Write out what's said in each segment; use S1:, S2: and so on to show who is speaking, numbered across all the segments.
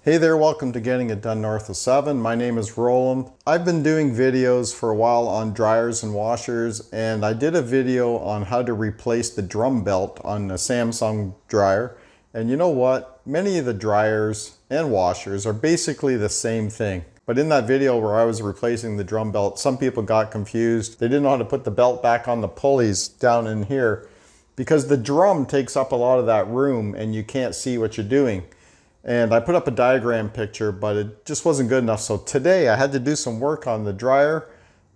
S1: Hey there, welcome to Getting It Done North of 7. My name is Roland. I've been doing videos for a while on dryers and washers, and I did a video on how to replace the drum belt on a Samsung dryer. And you know what? Many of the dryers and washers are basically the same thing. But in that video where I was replacing the drum belt, some people got confused. They didn't know how to put the belt back on the pulleys down in here because the drum takes up a lot of that room and you can't see what you're doing. And I put up a diagram picture, but it just wasn't good enough. So today I had to do some work on the dryer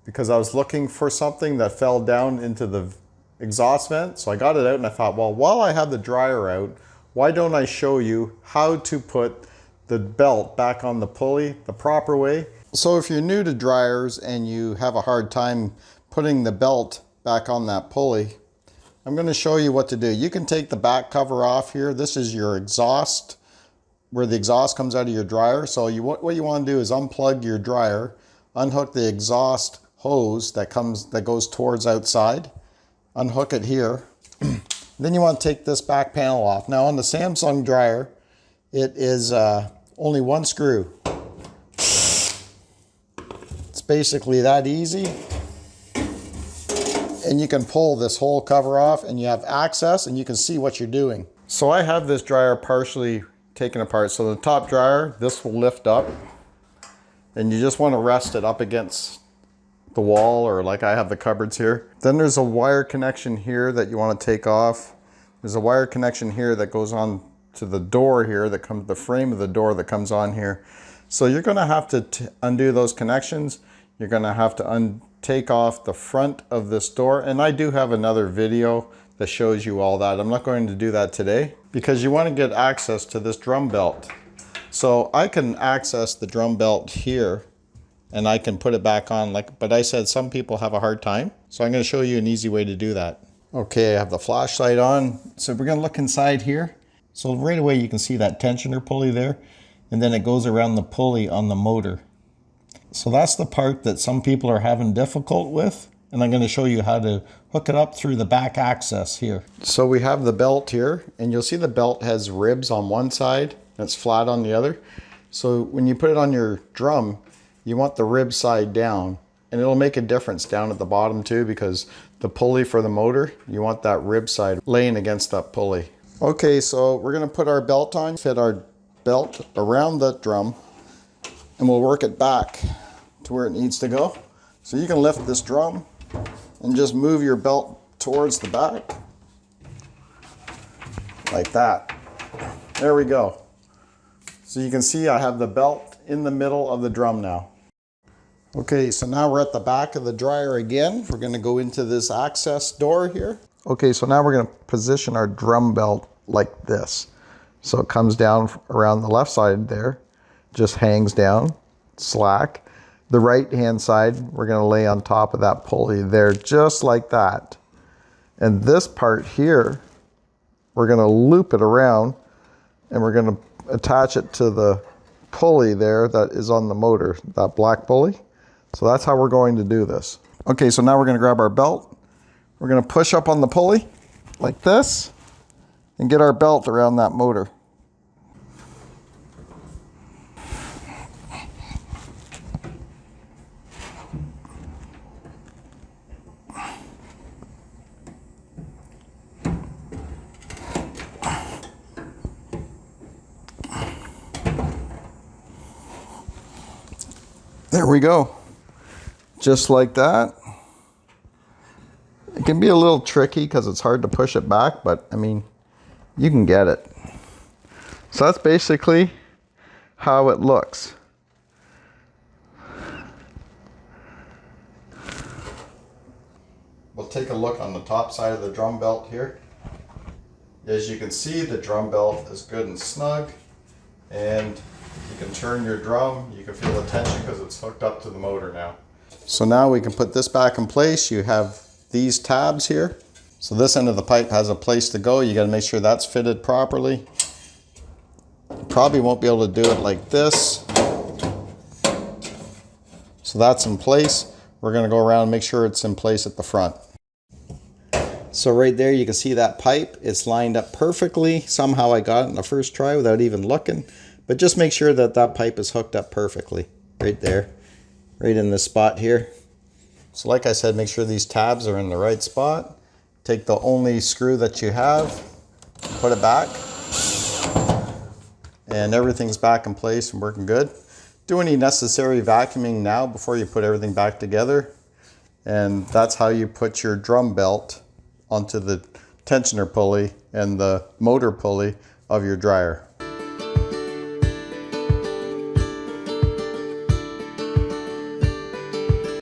S1: because I was looking for something that fell down into the exhaust vent. So I got it out and I thought, well, while I have the dryer out, why don't I show you how to put the belt back on the pulley the proper way? So if you're new to dryers and you have a hard time putting the belt back on that pulley, I'm going to show you what to do. You can take the back cover off here. This is your exhaust, where the exhaust comes out of your dryer. So what you want to do is unplug your dryer, unhook the exhaust hose that goes towards outside, unhook it here. Then you want to take this back panel off. Now on the Samsung dryer, it is only one screw. It's basically that easy. And you can pull this whole cover off and you have access and you can see what you're doing. So I have this dryer partially taken apart. So the top dryer, this will lift up and you just want to rest it up against the wall, or like I have the cupboards here. Then there's a wire connection here that you want to take off. There's a wire connection here that goes on to the door here, that comes, the frame of the door that comes on here. So you're going to have to undo those connections. You're going to have to take off the front of this door. And I do have another video that shows you all that. I'm not going to do that today because you want to get access to this drum belt. So I can access the drum belt here and I can put it back on, but I said some people have a hard time. So I'm going to show you an easy way to do that. Okay, I have the flashlight on. So we're going to look inside here. So right away you can see that tensioner pulley there, and then it goes around the pulley on the motor. So that's the part that some people are having difficult with. And I'm going to show you how to hook it up through the back access here. So we have the belt here, and you'll see the belt has ribs on one side and it's flat on the other. So when you put it on your drum, you want the rib side down, and it'll make a difference down at the bottom too, because the pulley for the motor, you want that rib side laying against that pulley. Okay, so we're going to put our belt on, fit our belt around the drum, and we'll work it back to where it needs to go. So you can lift this drum and just move your belt towards the back like that. There we go. So you can see I have the belt in the middle of the drum now. Okay, so now we're at the back of the dryer again. We're going to go into this access door here. Okay, so now we're going to position our drum belt like this. So it comes down around the left side there, just hangs down, slack. The right hand side, we're going to lay on top of that pulley there, just like that. And this part here, we're going to loop it around and we're going to attach it to the pulley there that is on the motor, that black pulley. So that's how we're going to do this. Okay, so now we're going to grab our belt. We're going to push up on the pulley like this and get our belt around that motor. There we go. Just like that. It can be a little tricky because it's hard to push it back, but I mean, you can get it. So that's basically how it looks. We'll take a look on the top side of the drum belt here. As you can see, the drum belt is good and snug, and you can turn your drum, you can feel the tension because it's hooked up to the motor now. So now we can put this back in place. You have these tabs here. So this end of the pipe has a place to go. You got to make sure that's fitted properly. You probably won't be able to do it like this. So that's in place. We're going to go around and make sure it's in place at the front. So right there you can see that pipe. It's lined up perfectly. Somehow I got it in the first try without even looking. But just make sure that that pipe is hooked up perfectly right there, right in this spot here. So like I said, make sure these tabs are in the right spot. Take the only screw that you have, put it back, and everything's back in place and working good. Do any necessary vacuuming now before you put everything back together. And that's how you put your drum belt onto the tensioner pulley and the motor pulley of your dryer.